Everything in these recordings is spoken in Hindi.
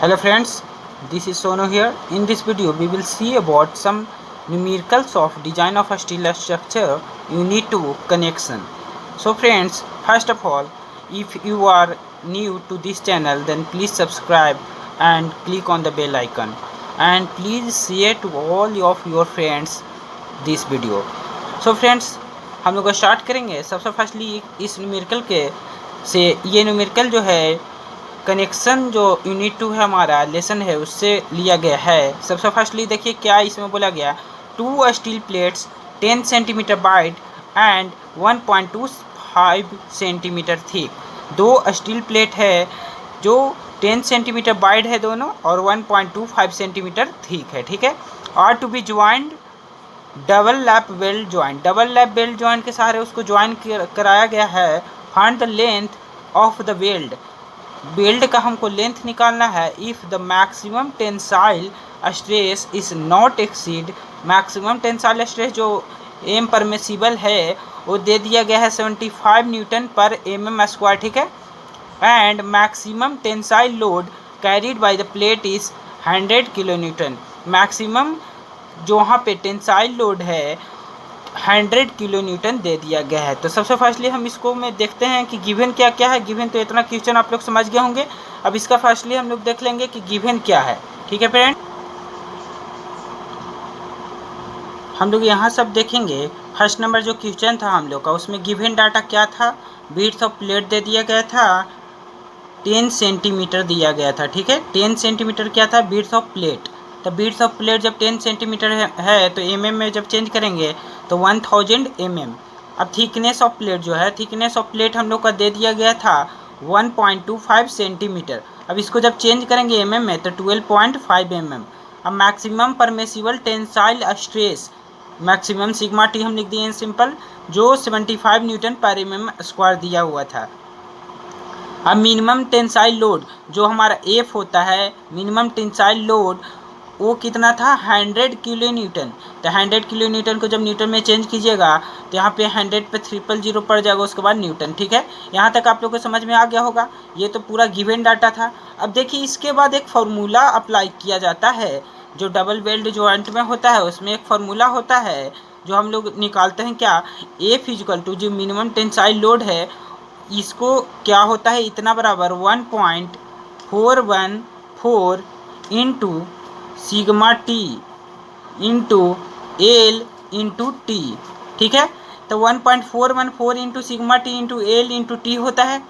Hello friends, this is Sonu here. In this video we will see about some numericals of design of a steel structure unit to connection. So friends, first of all, if you are new to this channel then please subscribe and click on the bell icon and please share to all of your friends this video. So friends, हम लोग स्टार्ट करेंगे सबसे फर्स्टली इस न्यूमेरिकल के से ये न्यूमेरिकल जो है कनेक्शन जो यूनिट 2 है हमारा लेसन है उससे लिया गया है। सबसे फर्स्टली देखिए क्या इसमें बोला गया, 2 steel plates 10 centimetre wide and 1.25 centimetre thick. 2 steel plate है जो 10 सेंटीमीटर वाइड है दोनों और 1.25 सेंटीमीटर थिक है, ठीक है। और to be joint double lap weld joint, double lap weld joint के सहारे उसको ज्वाइन कराया गया है। Find the length of the weld, weld का हमको लेंथ निकालना है। If the maximum tensile stress is not exceed, maximum tensile stress जो एम परमिसिबल है वो दे दिया गया है 75 न्यूटन पर mm स्क्वायर, ठीक है। And maximum tensile load carried by the plate is 100 kilo Newton, maximum जो वहाँ पे टेंसाइल लोड है 100 किलो न्यूटन दे दिया गया है। तो सबसे फर्स्टली हम इसको में देखते हैं कि गिवन क्या क्या है। गिवन तो इतना क्वेश्चन आप लोग समझ गए होंगे। अब इसका फर्स्टली हम लोग देख लेंगे कि गिवन क्या है, ठीक है फ्रेंड। हम लोग यहाँ सब देखेंगे। फर्स्ट नंबर जो क्वेश्चन था हम लोग का उसमें गिवन डाटा क्या था, विड्थ ऑफ प्लेट दे दिया गया था 10 सेंटीमीटर दिया गया था, ठीक है। 10 सेंटीमीटर क्या था, विड्थ ऑफ प्लेट। तो विड्थ ऑफ प्लेट जब 10 सेंटीमीटर है तो mm में जब चेंज करेंगे तो 1000 mm। अब थिकनेस ऑफ प्लेट जो है, थिकनेस ऑफ प्लेट हम लोग का दे दिया गया था 1.25 सेंटीमीटर। अब इसको जब चेंज करेंगे mm में तो 12.5 mm। अब maximum permissible tensile stress, maximum sigma T हम लिख दिए हैं सिंपल, जो 75 न्यूटन पर mm स्क्वायर दिया हुआ था। अब मिनिमम टेंसाइल लोड जो हमारा एफ होता है, मिनिमम टेंसाइल लोड वो कितना था 100 किलो न्यूटन। तो 100 किलो न्यूटन को जब न्यूटन में चेंज कीजिएगा तो यहाँ पे 100 पे 000 पड़ जाएगा, उसके बाद न्यूटन, ठीक है। यहाँ तक आप लोग को समझ में आ गया होगा। ये तो पूरा गिवन डाटा था। अब देखिए इसके बाद एक फार्मूला अप्लाई किया जाता है जो डबल वेल्ड जॉइंट में होता है। उसमें एक फार्मूला होता है जो हम लोग निकालते हैं क्या, एफ इक्वल टू जो मिनिमम टेंसाइल लोड है इसको क्या होता है इतना बराबर 1.414 into sigma T into L into T, ठीक है। तो 1.414 into sigma T into L into T होता है।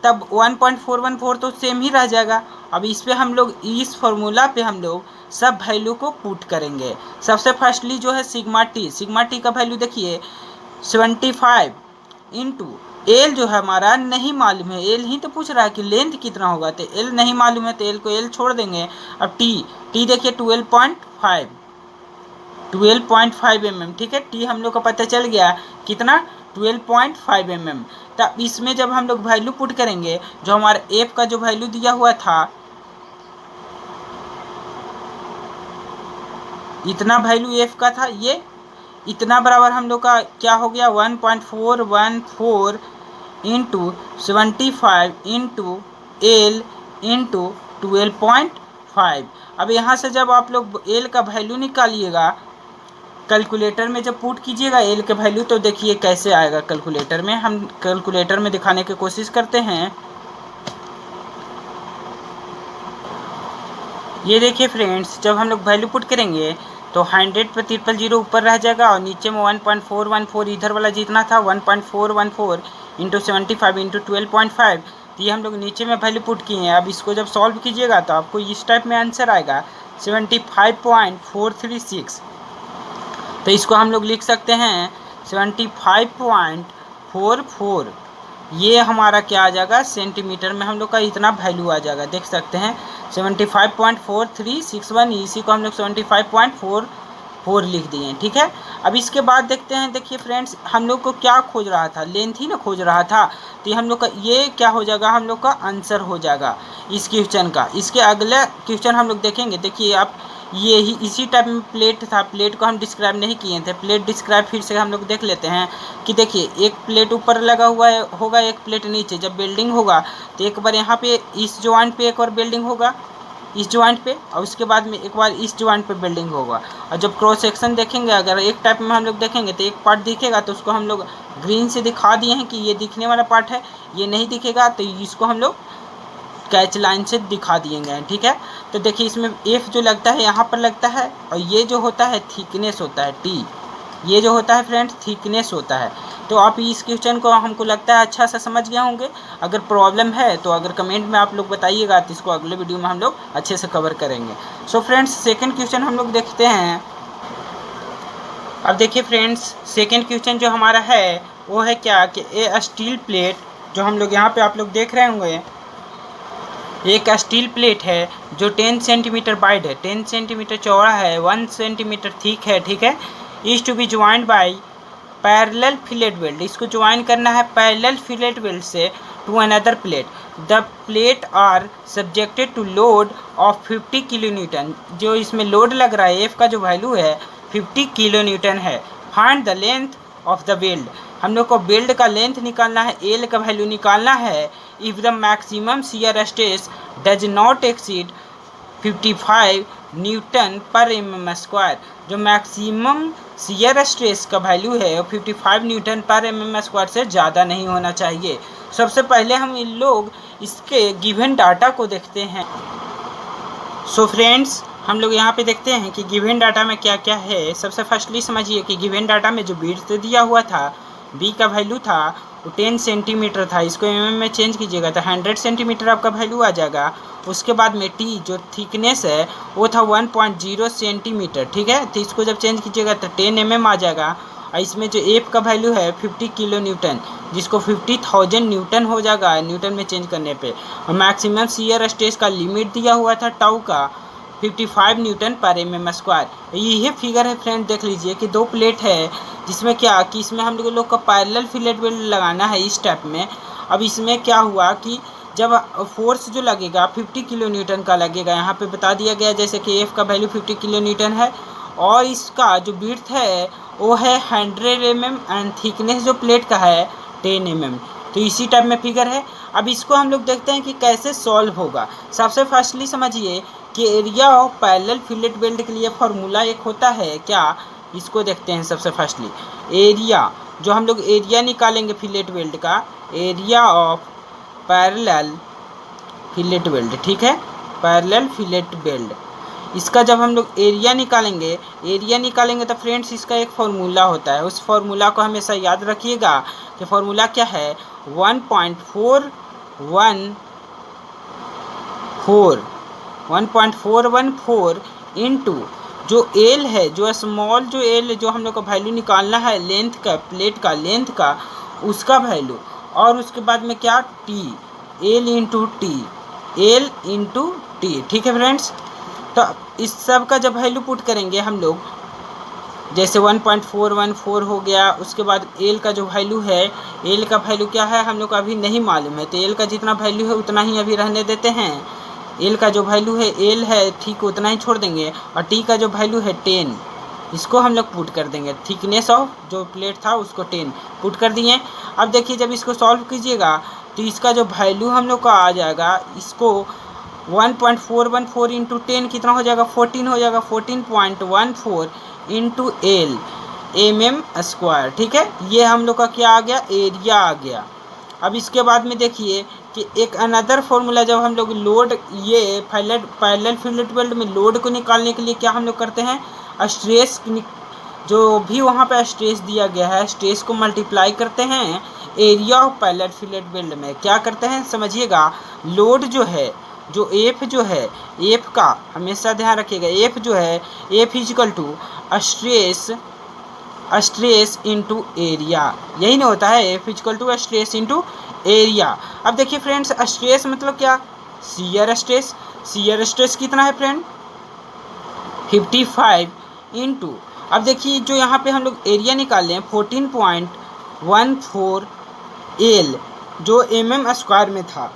तब 1.414 तो सेम ही रह जाएगा। अब इस पे हम लोग इस फॉर्मूला पे हम लोग सब वैल्यू को पुट करेंगे। सबसे फर्स्टली जो है सिग्मा टी का वैल्यू देखिए 75 इंटू एल जो है हमारा नहीं मालूम है, एल ही तो पूछ रहा है कि लेंथ कितना होगा, तो एल नहीं मालूम है तो एल को एल छोड़ देंगे। अब टी देखिए 12.5 mm, ठीक है। टी हम लोग का पता चल गया कितना 12.5 mm। तब इसमें जब हम लोग वैल्यू पुट करेंगे जो हमारा एफ का जो वैल्यू दिया हुआ था इतना वैल्यू एफ का था, ये इतना बराबर हम लोग का क्या हो गया 1.414 इंटू 75 इंटू एल इंटू 12.5। अब यहाँ से जब आप लोग एल का वैल्यू निकालिएगा कैलकुलेटर में जब पुट कीजिएगा एल का वैल्यू तो देखिए कैसे आएगा कैलकुलेटर में। हम कैलकुलेटर में दिखाने की कोशिश करते हैं। ये देखिए फ्रेंड्स, जब हम लोग वैल्यू पुट करेंगे तो 100 पे 000 ऊपर रह जाएगा और नीचे में 1.414 इधर वाला जितना था 1.414 इंटू 75 इंटू 12.5। तो ये हम लोग नीचे में वैल्यू पुट किए हैं। अब इसको जब सॉल्व कीजिएगा तो आपको इस टाइप में आंसर आएगा 75.436। तो इसको हम लोग लिख सकते हैं 75.44। ये हमारा क्या आ जाएगा सेंटीमीटर में हम लोग का इतना वैल्यू आ जाएगा, देख सकते हैं 75.4361। इसी को हम लोग 75.44 लिख दिए हैं, ठीक है। अब इसके बाद देखते हैं, देखिए फ्रेंड्स हम लोग को क्या खोज रहा था, लेंथ ही ना खोज रहा था। तो हम लोग का ये क्या हो जाएगा, हम लोग का आंसर हो जाएगा इस क्वेश्चन का। इसके अगले क्वेश्चन हम लोग देखेंगे। देखिए आप ये ही इसी टाइप में प्लेट था, प्लेट को हम डिस्क्राइब नहीं किए थे। प्लेट डिस्क्राइब फिर से हम लोग देख लेते हैं कि देखिए एक प्लेट ऊपर लगा हुआ है होगा, एक प्लेट नीचे। जब बिल्डिंग होगा तो एक बार यहाँ पे इस जॉइंट पे एक और बिल्डिंग होगा, इस जॉइंट पे, और उसके बाद में एक बार इस जॉइंट पे बिल्डिंग होगा। और जब क्रॉस सेक्शन देखेंगे, अगर एक टाइप में हम लोग देखेंगे तो एक पार्ट दिखेगा तो उसको हम लोग ग्रीन से दिखा दिए हैं कि ये दिखने वाला पार्ट है। ये नहीं दिखेगा तो इसको हम लोग कैच लाइन से दिखा दिएंगे, ठीक है। तो देखिए इसमें एफ जो लगता है यहाँ पर लगता है, और ये जो होता है थिकनेस होता है टी, ये जो होता है फ्रेंड्स थिकनेस होता है। तो आप इस क्वेश्चन को हमको लगता है अच्छा सा समझ गए होंगे। अगर प्रॉब्लम है तो अगर कमेंट में आप लोग बताइएगा तो इसको अगले वीडियो में हम लोग अच्छे से कवर करेंगे। सो फ्रेंड्स सेकंड क्वेश्चन हम लोग देखते हैं। अब देखिए फ्रेंड्स सेकंड क्वेश्चन जो हमारा है वो है क्या कि ए स्टील प्लेट, जो हम लोग यहाँ पे आप लोग देख रहे होंगे, एक स्टील प्लेट है जो 10 सेंटीमीटर वाइड है, 10 सेंटीमीटर चौड़ा है, 1 सेंटीमीटर थिक है, ठीक है। Is to be joined by parallel fillet weld, इसको ज्वाइन करना है पैरेलल फिलेट वेल्ड से to another plate. The plate are subjected to load of 50 kilo newton, जो इसमें लोड लग रहा है एफ का जो वैल्यू है 50 किलो न्यूटन है। Find the length of the weld, हम लोग को वेल्ड का लेंथ निकालना है, एल का वैल्यू निकालना है। If the maximum shear stress does not exceed 55 Newton पर एम स्क्वायर, जो मैक्सिमम शियर स्ट्रेस का वैल्यू है वो 55 न्यूटन पर एम स्क्वायर से ज़्यादा नहीं होना चाहिए। सबसे पहले हम इन लोग इसके गिवन डाटा को देखते हैं। सो फ्रेंड्स हम लोग यहाँ पे देखते हैं कि गिवन डाटा में क्या क्या है। सबसे फर्स्टली समझिए कि गिवन डाटा में जो विड्थ दिया हुआ था, बी का वैल्यू था वो 10 सेंटीमीटर था, इसको एम में चेंज कीजिएगा तो 100 सेंटीमीटर आपका वैल्यू आ जाएगा। उसके बाद में टी जो थिकनेस है वो था 1.0 सेंटीमीटर, ठीक है। तो इसको जब चेंज कीजिएगा तो 10 mm आ जाएगा। और इसमें जो एफ का वैल्यू है 50 किलो न्यूटन, जिसको 50,000 न्यूटन हो जाएगा न्यूटन में चेंज करने पे। और मैक्सिमम शियर स्ट्रेस का लिमिट दिया हुआ था टाउ का 55 न्यूटन पर एम स्क्वायर। यही फिगर है फ्रेंड, देख लीजिए कि दो प्लेट है जिसमें क्या कि इसमें हम लोग को पैरेलल फिलेट वेल्ड लगाना है इस टाइप में। अब इसमें क्या हुआ कि जब फोर्स जो लगेगा 50 किलो न्यूटन का लगेगा, यहाँ पे बता दिया गया जैसे कि एफ का वैल्यू 50 किलो न्यूटन है, और इसका जो विड्थ है वो है 100 mm एंड थिकनेस जो प्लेट का है 10 mm। तो इसी टाइप में फिगर है। अब इसको हम लोग देखते हैं कि कैसे सॉल्व होगा। सबसे फर्स्टली समझिए कि area of parallel fillet weld के लिए फॉर्मूला एक होता है क्या, इसको देखते हैं। सबसे फर्स्टली एरिया, जो हम लोग एरिया निकालेंगे फिलेट वेल्ड का, area of parallel fillet weld, ठीक है, पैरेलल फिलेट वेल्ड, इसका जब हम लोग एरिया निकालेंगे तो फ्रेंड्स इसका एक फार्मूला होता है। उस फार्मूला को हमेशा याद रखिएगा कि फार्मूला क्या है, 1.414 इंटू जो एल है, जो स्मॉल जो एल जो हम लोग को वैल्यू निकालना है लेंथ का, प्लेट का लेंथ का, उसका वैल्यू, और उसके बाद में क्या टी, एल इंटू टी, ठीक है फ्रेंड्स। तो इस सब का जब वैल्यू पुट करेंगे हम लोग, जैसे 1.414 हो गया, उसके बाद एल का जो वैल्यू है, एल का वैल्यू क्या है हम लोग को अभी नहीं मालूम है, तो एल का जितना वैल्यू है उतना ही अभी रहने देते हैं। एल का जो वैल्यू है एल है ठीक उतना ही छोड़ देंगे, और टी का जो वैल्यू है 10, इसको हम लोग पुट कर देंगे। थिकनेस ऑफ जो प्लेट था उसको 10 पुट कर दिए। अब देखिए जब इसको सॉल्व कीजिएगा तो इसका जो वैल्यू हम लोग का आ जाएगा, इसको 1.414 इंटू 10 कितना हो जाएगा, 14 हो जाएगा, 14.14 इंटू एल एम स्क्वायर, ठीक है। ये हम लोग का क्या आ गया, एरिया आ गया। अब इसके बाद में देखिए कि एक अनदर फॉर्मूला, जब हम लोग लोड ये पैरेलल फिलेट वेल्ड में लोड को निकालने के लिए क्या हम लोग करते हैं, स्ट्रेस जो भी वहाँ पे स्ट्रेस दिया गया है, स्ट्रेस को मल्टीप्लाई करते हैं area of parallel fillet weld में। क्या करते हैं समझिएगा, लोड जो है, जो एफ जो है, एफ का हमेशा ध्यान रखिएगा, एफ जो है F is equal to stress into area, यही नहीं होता है, F is equal to stress into area. अब देखिए फ्रेंड्स स्ट्रेस मतलब क्या, शियर स्ट्रेस, शियर स्ट्रेस कितना है फ्रेंड 55 इंटू, अब देखिए जो यहाँ पे हम लोग एरिया निकाले हैं 14.14 एल जो एम स्क्वायर में था।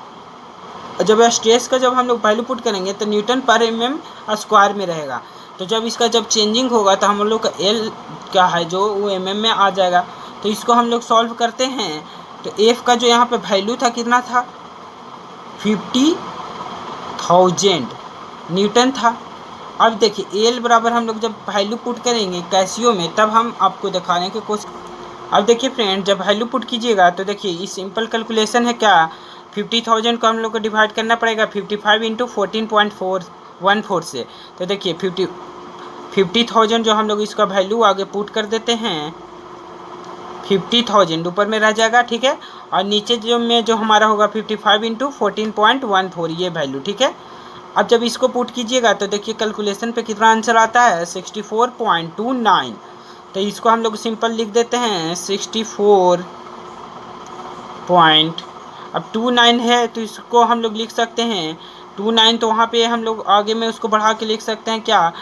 जब स्ट्रेस का जब हम लोग वैल्यू पुट करेंगे तो न्यूटन पर एम स्क्वायर में रहेगा। तो जब इसका जब चेंजिंग होगा तो हम लोग का एल क्या है जो वो एम में आ जाएगा। तो इसको हम लोग सॉल्व करते हैं तो एफ का जो यहाँ पे वैल्यू था कितना था 50,000, न्यूटन था। अब देखिए एल बराबर हम लोग जब वैल्यू पुट करेंगे कैसियो में, तब हम आपको दिखाने की कोशिश। अब देखिए फ्रेंड, जब वैल्यू पुट कीजिएगा तो देखिए ये सिंपल कैलकुलेशन है क्या, 50,000 को हम लोग को डिवाइड करना पड़ेगा 55 इंटू 14.414 से। तो देखिए 50,000 जो हम लोग इसका वैल्यू आगे पुट कर देते हैं, 50,000 ऊपर में रह जाएगा, ठीक है। और नीचे जो हमारा होगा 55 इंटू 14.14 ये वैल्यू, ठीक है। अब जब इसको पुट कीजिएगा तो देखिए कैलकुलेशन पे कितना आंसर आता है, 64.29। तो इसको हम लोग सिंपल लिख देते हैं 64 पॉइंट, अब 29 है तो इसको हम लोग लिख सकते हैं 29, तो वहाँ पे हम लोग आगे में उसको बढ़ा के लिख सकते हैं क्या,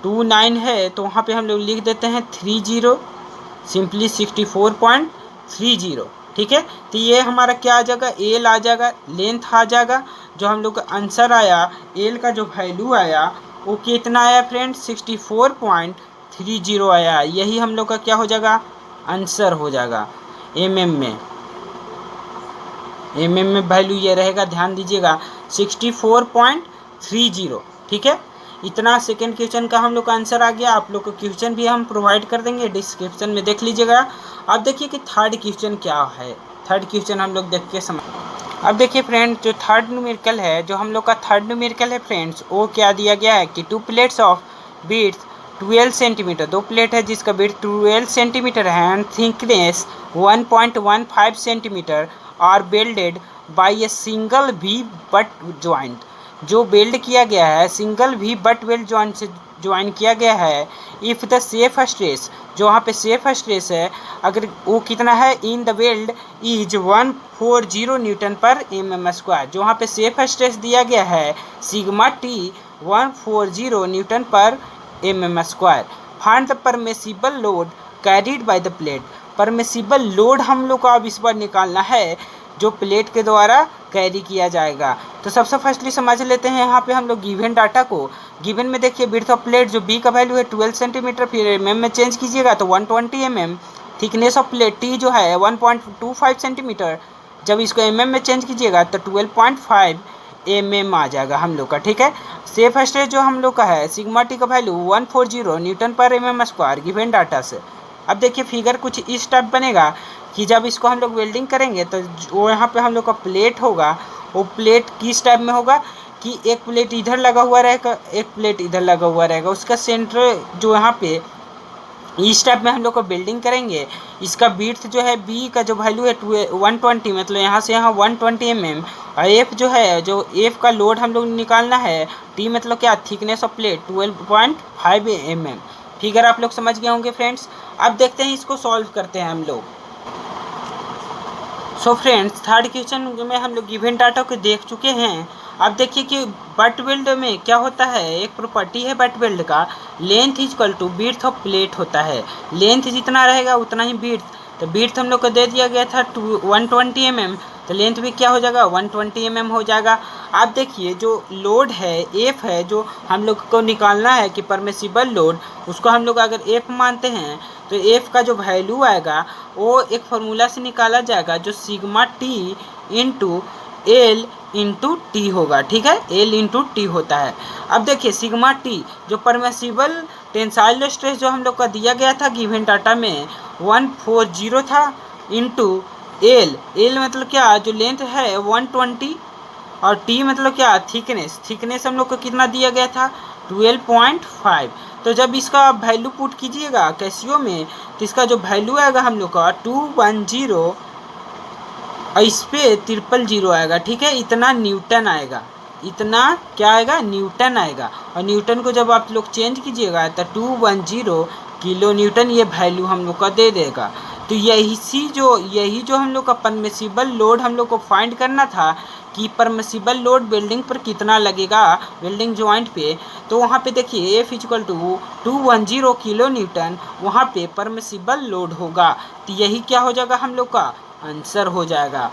29 है तो वहाँ पे हम लोग लिख देते हैं 30, सिंपली 64.30, ठीक है। तो ये हमारा क्या आ जाएगा, एल आ जाएगा, लेंथ आ जाएगा। जो हम लोग का आंसर आया, एल का जो वैल्यू आया वो कितना आया फ्रेंड, 64.30 आया। यही हम लोग का क्या हो जाएगा, आंसर हो जाएगा। एमएम में वैल्यू ये रहेगा, ध्यान दीजिएगा 64.30, ठीक है। इतना सेकेंड क्वेश्चन का हम लोग का आंसर आ गया। आप लोग को क्वेश्चन भी हम प्रोवाइड कर देंगे, डिस्क्रिप्शन में देख लीजिएगा। अब देखिए कि थर्ड क्वेश्चन क्या है। थर्ड क्वेश्चन हम लोग देख के समझ। अब देखिए फ्रेंड, जो थर्ड न्यूमेरिकल है, जो हम लोग का थर्ड न्यूमेरिकल है फ्रेंड्स, वो क्या दिया गया है कि 2 plates of width 12 centimetre, 2 plate है जिसका विड्थ 12 सेंटीमीटर है and thickness 1.15 centimetre are welded by a single V butt joint. जो वेल्ड किया गया है single V butt weld joint से ज्वाइन किया गया है। इफ़ द सेफ स्ट्रेस, जो वहाँ पे सेफ स्ट्रेस है, अगर वो कितना है, in the weld is 140 Newton पर mm स्क्वायर। जो वहाँ पे सेफ स्ट्रेस दिया गया है सिग्मा टी 140 न्यूटन पर mm square. Find the permissible load carried by the plate. Permissible load हम लोग को अब इस बार निकालना है जो प्लेट के द्वारा कैरी किया जाएगा। तो सबसे फर्स्टली समझ लेते हैं यहाँ पे हम लोग गिवन डाटा को। गिवन में देखिए विड्थ ऑफ प्लेट जो बी का वैल्यू है 12 सेंटीमीटर, फिर एमएम में चेंज कीजिएगा तो 120 mm। Thickness of plate T जो है 1.25 सेंटीमीटर, जब इसको एमएम में चेंज कीजिएगा तो 12.5 mm आ जाएगा हम लोग का, ठीक है। सेफ स्ट्रेस जो हम लोग का है सिग्मा टी का वैल्यू 140 न्यूटन पर mm स्क्वायर गिवन डाटा से। अब देखिए फिगर कुछ इस टाइप बनेगा कि जब इसको हम लोग वेल्डिंग करेंगे तो वो यहाँ पे हम लोग का प्लेट होगा, वो प्लेट किस टाइप में होगा कि एक प्लेट इधर लगा हुआ रहेगा, एक प्लेट इधर लगा हुआ रहेगा। उसका सेंटर जो यहाँ पे इस टाइप में हम लोग को बिल्डिंग करेंगे। इसका विड्थ जो है बी का जो वैल्यू है 120, मतलब यहाँ से यहाँ 120 mm। और एफ जो है, जो एफ का लोड हम लोग निकालना है, टी मतलब क्या, thickness of plate 12.5 mm। Figure आप लोग समझ गए होंगे फ्रेंड्स। अब देखते हैं इसको सॉल्व करते हैं हम लोग। सो फ्रेंड्स, थर्ड क्वेश्चन में हम लोग गिवन डाटा को देख चुके हैं। अब देखिए कि बट वेल्ड में क्या होता है, एक प्रॉपर्टी है बट वेल्ड का, length is equal to width of plate होता है। लेंथ जितना रहेगा उतना ही विड्थ। तो विड्थ हम लोग को दे दिया गया था 120 mm, तो लेंथ भी क्या हो जाएगा, 120 mm हो जाएगा। आप देखिए जो लोड है एफ है, जो हम लोग को निकालना है कि परमिसिबल लोड, उसको हम लोग अगर एफ मानते हैं तो एफ का जो वैल्यू आएगा वो एक फार्मूला से निकाला जाएगा जो sigma T into L into T होगा, ठीक है। एल इंटू टी होता है। अब देखिए सिग्मा टी जो परमिसिबल टेंसाइल स्ट्रेस जो हम लोग का दिया गया था गिवन डाटा में 140 था, इंटू एल, एल मतलब क्या, जो लेंथ है 120, और टी मतलब क्या, थिकनेस, थिकनेस हम लोग को कितना दिया गया था 12.5। तो जब इसका वैल्यू पुट कीजिएगा कैसियो में तो इसका जो वैल्यू आएगा हम लोग का 210 और इस पर 000 आएगा, ठीक है। इतना न्यूटन आएगा, इतना क्या आएगा, न्यूटन आएगा। और न्यूटन को जब आप लोग चेंज कीजिएगा तो 210 किलो न्यूटन ये वैल्यू हम लोग का दे देगा। तो यही जो हम लोग का परमिसिबल लोड हम लोग को फाइंड करना था कि परमिसिबल लोड वेल्डिंग पर कितना लगेगा वेल्डिंग जॉइंट पे। तो वहाँ पे देखिए F equal to 210 kilo newton वहाँ पे परमिसिबल लोड होगा। तो यही क्या हो जाएगा, हम लोग का आंसर हो जाएगा।